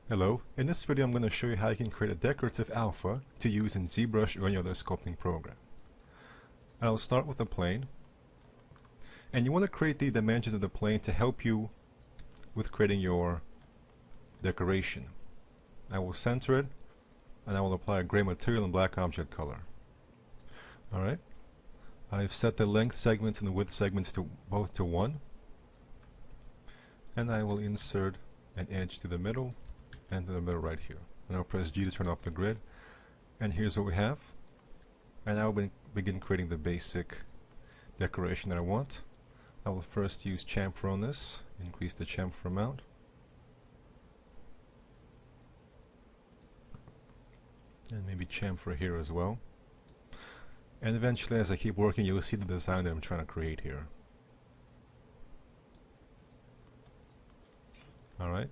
Hello, in this video I'm going to show you how you can create a decorative alpha to use in ZBrush or any other sculpting program. And I'll start with a plane, and you want to create the dimensions of the plane to help you with creating your decoration. I will center it, and I will apply a gray material and black object color. Alright, I've set the length segments and the width segments to both to 1, and I will insert an edge to the middle and to the middle right here. And I'll press G to turn off the grid, and here's what we have. And I will begin creating the basic decoration that I want. I will first use chamfer on this, increase the chamfer amount. And maybe chamfer here as well. And eventually, as I keep working, you'll see the design that I'm trying to create here. Alright.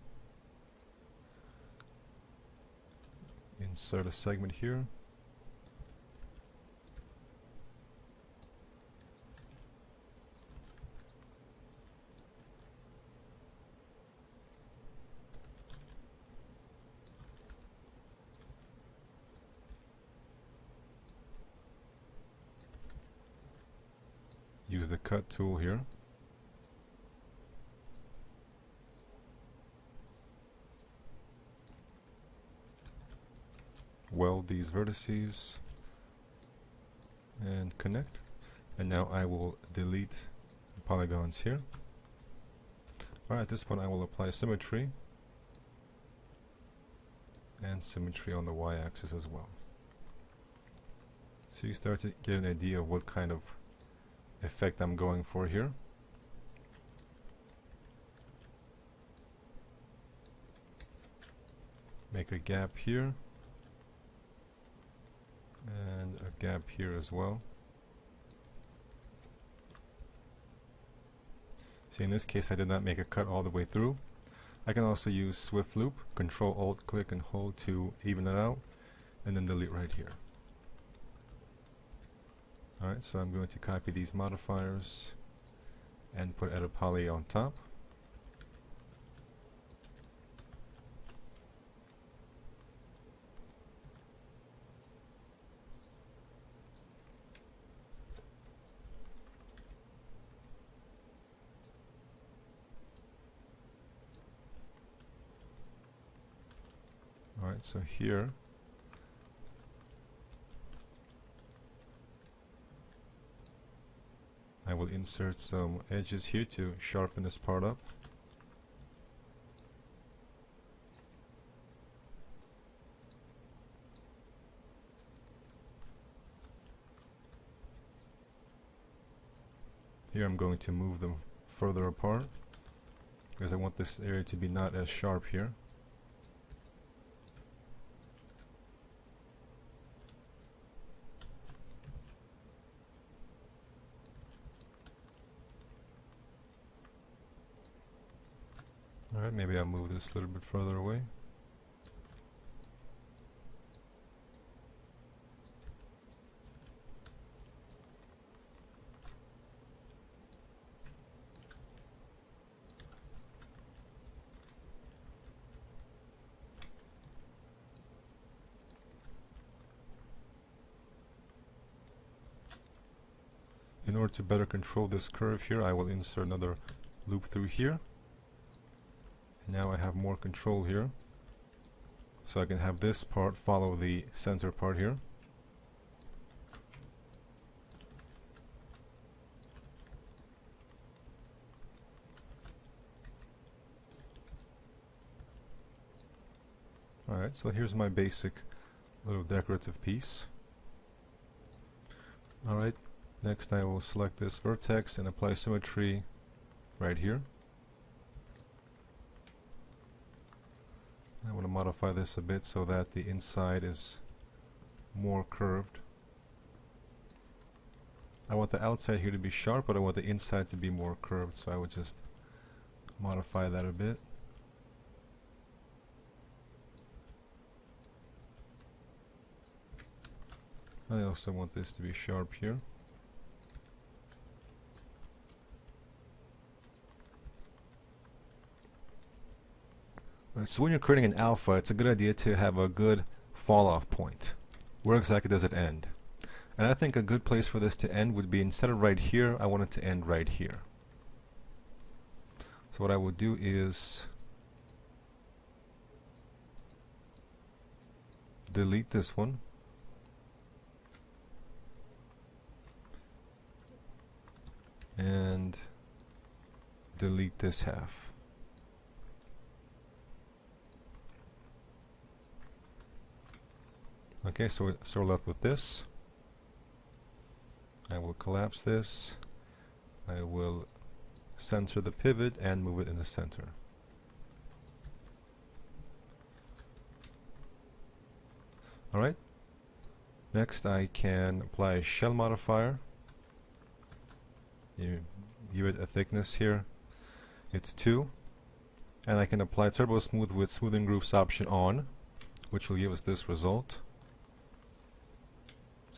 Insert a segment here. Use the cut tool here. Weld these vertices and connect. And now I will delete the polygons here. Alright, at this point I will apply symmetry and symmetry on the y-axis as well. So you start to get an idea of what kind of effect I'm going for here. Make a gap here and a gap here as well. See, in this case I did not make a cut all the way through. I can also use Swift Loop, Control Alt click and hold to even it out, and then delete right here. Alright, so I'm going to copy these modifiers and put Edit Poly on top. Alright, so here I will insert some edges here to sharpen this part up. Here I'm going to move them further apart because I want this area to be not as sharp here. Alright, maybe I'll move this a little bit further away. In order to better control this curve here, I will insert another loop through here. And now I have more control here. So I can have this part follow the center part here. Alright, so here's my basic little decorative piece. Alright, next I will select this vertex and apply symmetry right here. I want to modify this a bit so that the inside is more curved. I want the outside here to be sharp, but I want the inside to be more curved, so I would just modify that a bit. I also want this to be sharp here. So when you're creating an alpha, it's a good idea to have a good fall-off point. Where exactly does it end? And I think a good place for this to end would be, instead of right here, I want it to end right here. So what I would do is delete this one, and delete this half. Okay, so we're left with this. I will collapse this. I will center the pivot and move it in the center. Alright. Next I can apply a shell modifier. You give it a thickness here. It's 2. And I can apply Turbo Smooth with Smoothing Groups option on, which will give us this result.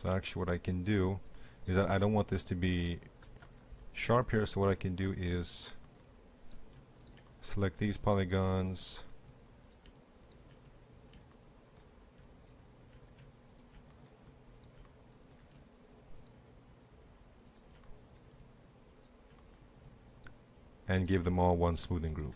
So actually what I can do is that I don't want this to be sharp here, so what I can do is select these polygons, and give them all one smoothing group.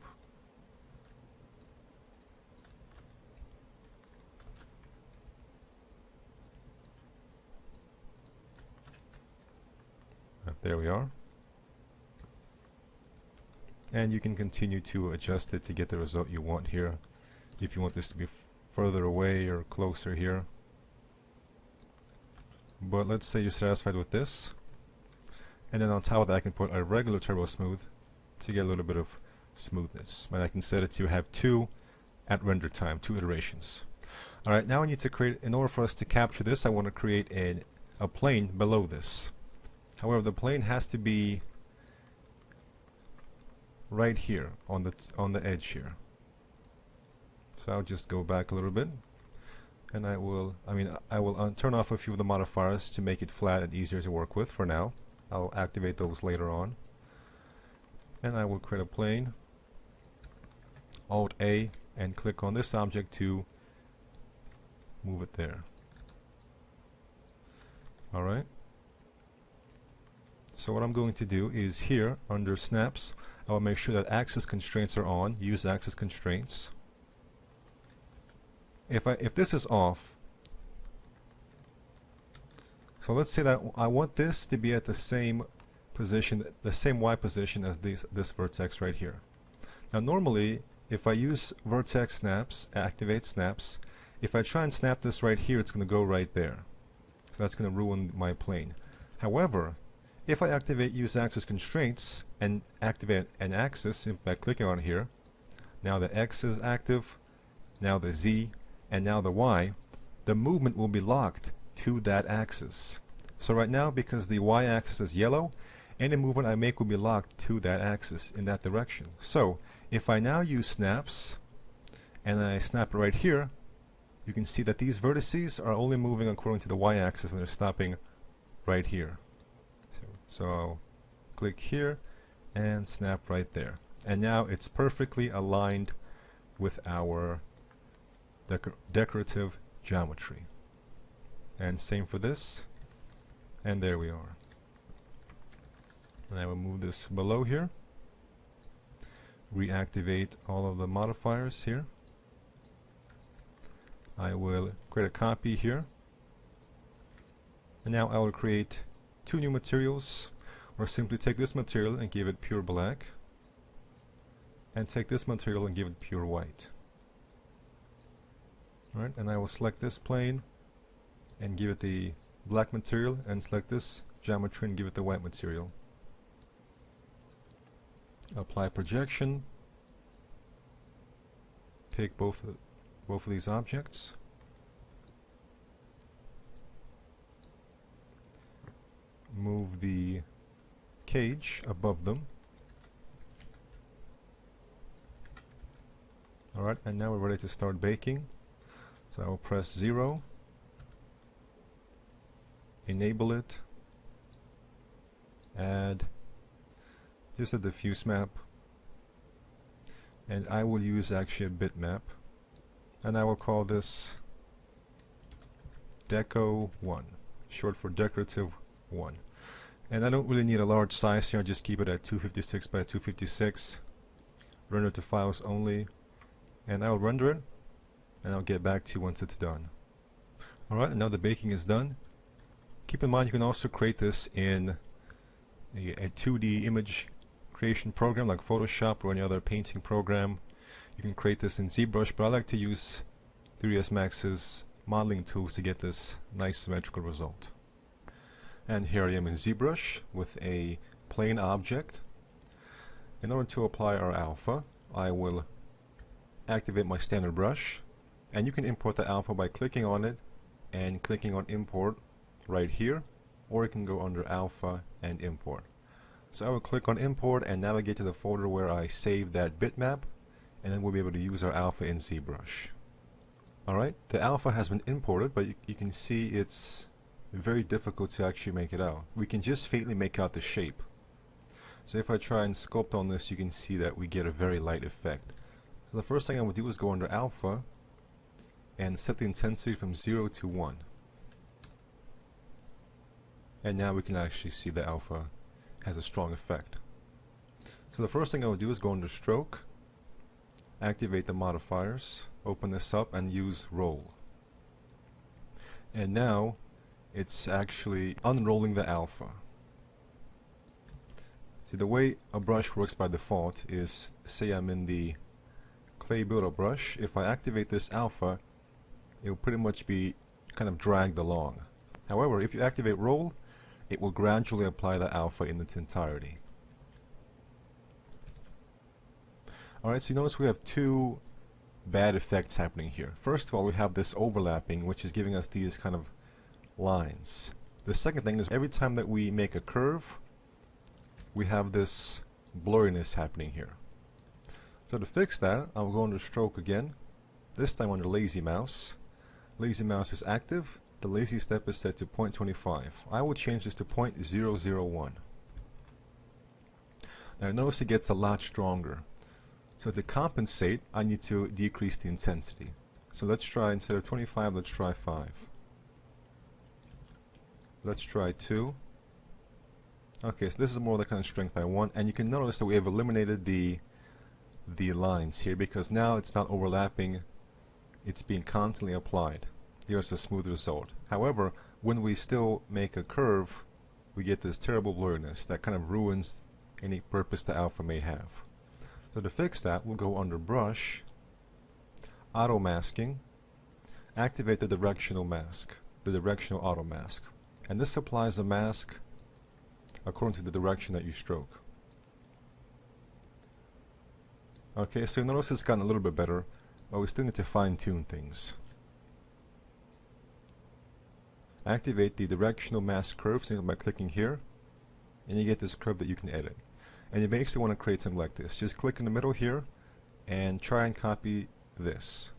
There we are. And you can continue to adjust it to get the result you want here. If you want this to be further away or closer here. But let's say you're satisfied with this. And then on top of that I can put a regular Turbo Smooth to get a little bit of smoothness. And I can set it to have 2 at render time, 2 iterations. Alright, now I need to create, in order for us to capture this, I want to create a plane below this. However, the plane has to be right here on the edge here. So I'll just go back a little bit, and I will turn off a few of the modifiers to make it flat and easier to work with for now. I'll activate those later on. And I will create a plane, Alt A, and click on this object to move it there. Alright. So what I'm going to do is here under snaps, I will make sure that axis constraints are on. Use axis constraints. If this is off, so let's say that I want this to be at the same position, the same Y position as this vertex right here. Now normally, if I use vertex snaps, activate snaps, if I try and snap this right here, it's going to go right there. So that's going to ruin my plane. However, if I activate use axis constraints and activate an axis simply by clicking on here, now the X is active, now the Z, and now the Y, the movement will be locked to that axis. So right now, because the Y axis is yellow, any movement I make will be locked to that axis in that direction. So if I now use snaps and I snap it right here, you can see that these vertices are only moving according to the Y axis and they're stopping right here. So I'll click here and snap right there. And now it's perfectly aligned with our decorative geometry. And same for this. And there we are. And I will move this below here. Reactivate all of the modifiers here. I will create a copy here. And now I will create 2 new materials, or simply take this material and give it pure black, and take this material and give it pure white. Alright, and I will select this plane and give it the black material, and select this geometry and give it the white material. Apply projection, pick both of these objects, move the cage above them. Alright, and now we're ready to start baking. So I will press 0, enable it, add just a diffuse map, And I will use actually a bitmap, and I will call this Deco 1, short for decorative 1. And I don't really need a large size here, I'll just keep it at 256 by 256. Render to files only, and I'll render it, and I'll get back to you once it's done. Alright, and now the baking is done. Keep in mind you can also create this in a 2D image creation program like Photoshop or any other painting program. You can create this in ZBrush, but I like to use 3ds Max's modeling tools to get this nice symmetrical result. And here I am in ZBrush with a plane object. In order to apply our alpha, I will activate my standard brush, and you can import the alpha by clicking on it and clicking on import right here, or you can go under alpha and import. So I will click on import and navigate to the folder where I saved that bitmap, and then we'll be able to use our alpha in ZBrush. Alright, the alpha has been imported, but you can see it's very difficult to actually make it out. We can just faintly make out the shape. So if I try and sculpt on this, you can see that we get a very light effect. So the first thing I would do is go under alpha and set the intensity from 0 to 1. And now we can actually see the alpha has a strong effect. So the first thing I would do is go under stroke, activate the modifiers, open this up and use roll. And now it's actually unrolling the alpha. See, the way a brush works by default is, say I'm in the clay builder brush, if I activate this alpha, it will pretty much be kind of dragged along. However, if you activate roll, it will gradually apply the alpha in its entirety. Alright, so you notice we have two bad effects happening here. First of all, we have this overlapping, which is giving us these kind of lines. The second thing is every time that we make a curve, we have this blurriness happening here. So to fix that, I'll go under stroke again, this time under lazy mouse. Lazy mouse is active. The lazy step is set to 0.25. I will change this to 0.001. Now notice it gets a lot stronger. So to compensate, I need to decrease the intensity. So let's try, instead of 25, let's try 5. Let's try 2. Okay, so this is more the kind of strength I want, and you can notice that we have eliminated the lines here because now it's not overlapping, it's being constantly applied. Gives us a smooth result. However, when we still make a curve, we get this terrible blurriness that kind of ruins any purpose the alpha may have. So to fix that, we'll go under brush, auto masking, activate the directional mask, the directional auto mask, and this applies a mask according to the direction that you stroke. Okay, so notice it's gotten a little bit better, but we still need to fine-tune things. Activate the directional mask curve simply by clicking here, and you get this curve that you can edit. And you basically want to create something like this. Just click in the middle here and try and copy this.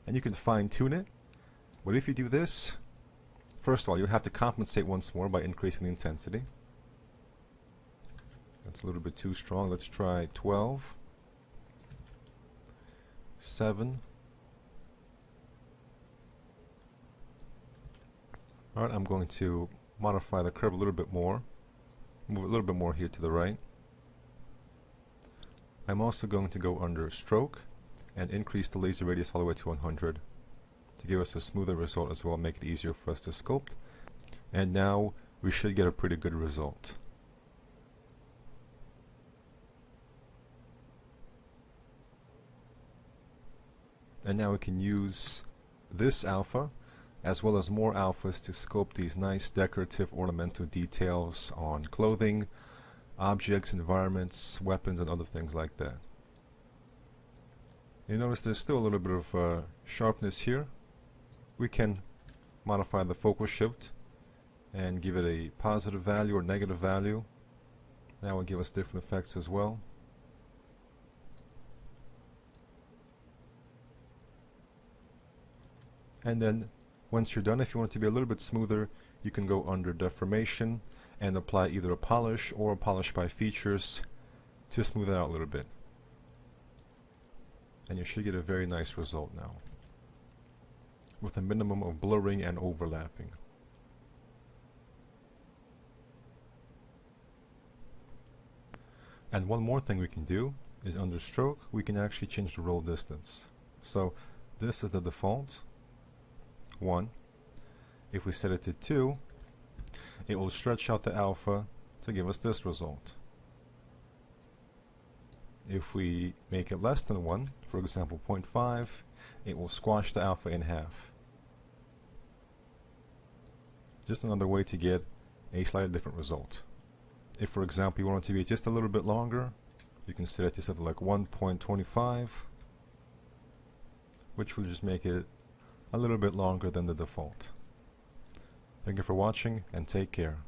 And you can fine-tune it, but if you do this, first of all, you have to compensate once more by increasing the intensity. That's a little bit too strong. Let's try 12, 7. Alright, I'm going to modify the curve a little bit more, move a little bit more here to the right. I'm also going to go under stroke and increase the laser radius all the way to 100 to give us a smoother result as well, make it easier for us to sculpt. And now we should get a pretty good result. And now we can use this alpha as well as more alphas to sculpt these nice decorative ornamental details on clothing, objects, environments, weapons, and other things like that. You notice there's still a little bit of sharpness here. We can modify the focal shift and give it a positive value or negative value. That will give us different effects as well. And then once you're done, if you want it to be a little bit smoother, you can go under deformation and apply either a polish or a polish by features to smooth it out a little bit. and you should get a very nice result now, with a minimum of blurring and overlapping. And one more thing we can do is under stroke we can actually change the roll distance. So this is the default 1. If we set it to 2, it will stretch out the alpha to give us this result. If we make it less than 1, for example 0.5, it will squash the alpha in half. Just another way to get a slightly different result. If, for example, you want it to be just a little bit longer, you can set it to something like 1.25, which will just make it a little bit longer than the default. Thank you for watching, and take care.